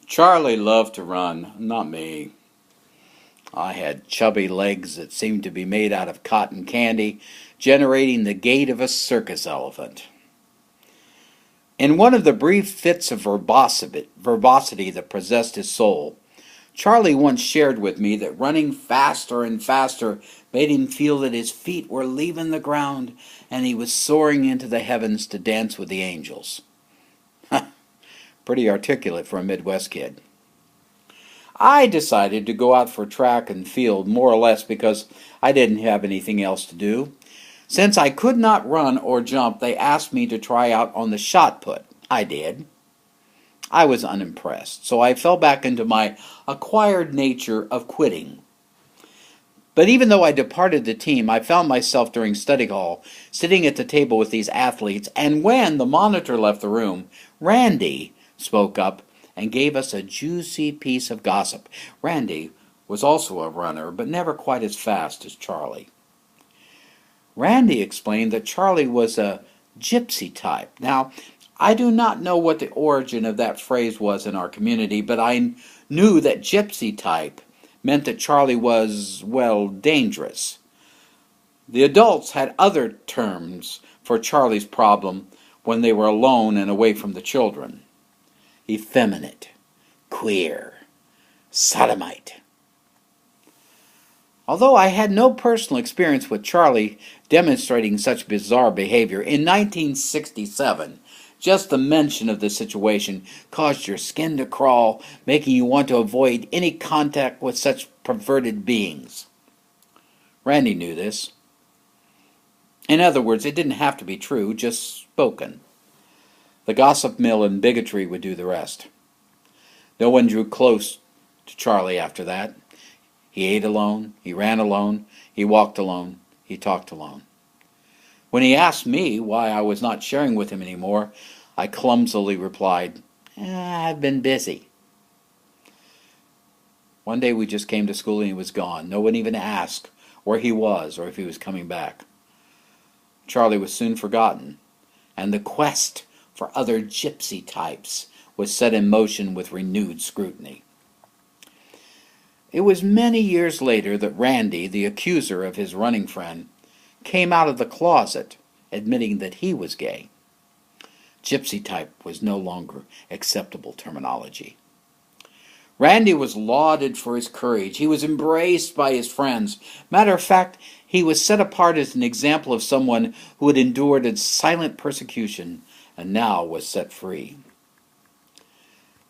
Charlie loved to run, not me. I had chubby legs that seemed to be made out of cotton candy, generating the gait of a circus elephant. In one of the brief fits of verbosity that possessed his soul, Charlie once shared with me that running faster and faster made him feel that his feet were leaving the ground and he was soaring into the heavens to dance with the angels. Pretty articulate for a Midwest kid. I decided to go out for track and field more or less because I didn't have anything else to do. Since I could not run or jump, they asked me to try out on the shot put. I did. I was unimpressed, so I fell back into my acquired nature of quitting. But even though I departed the team, I found myself during study hall sitting at the table with these athletes, and when the monitor left the room, Randy spoke up and gave us a juicy piece of gossip. Randy was also a runner, but never quite as fast as Charlie. Randy explained that Charlie was a gypsy type. Now, I do not know what the origin of that phrase was in our community, but I knew that gypsy type meant that Charlie was, well, dangerous. The adults had other terms for Charlie's problem when they were alone and away from the children. Effeminate, queer, sodomite. Although I had no personal experience with Charlie demonstrating such bizarre behavior, in 1967, just the mention of the situation caused your skin to crawl, making you want to avoid any contact with such perverted beings. Randy knew this. In other words, it didn't have to be true, just spoken. The gossip mill and bigotry would do the rest. No one drew close to Charlie after that. He ate alone, he ran alone, he walked alone, he talked alone. When he asked me why I was not sharing with him anymore, I clumsily replied, I've been busy. One day we just came to school and he was gone. No one even asked where he was or if he was coming back. Charlie was soon forgotten, and the quest for other gypsy types was set in motion with renewed scrutiny. It was many years later that Randy, the accuser of his running friend, came out of the closet, admitting that he was gay. Gypsy type was no longer acceptable terminology. Randy was lauded for his courage. He was embraced by his friends. Matter of fact, he was set apart as an example of someone who had endured a silent persecution and now was set free.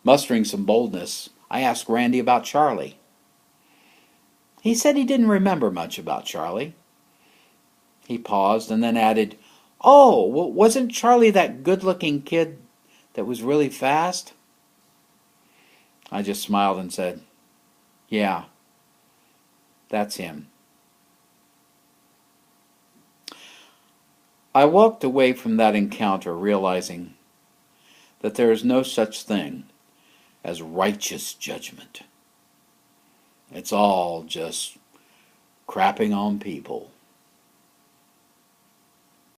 Mustering some boldness, I asked Randy about Charlie. He said he didn't remember much about Charlie. He paused and then added, "Oh, well, wasn't Charlie that good-looking kid that was really fast?" I just smiled and said, "Yeah, that's him." I walked away from that encounter realizing that there is no such thing as righteous judgment. It's all just crapping on people.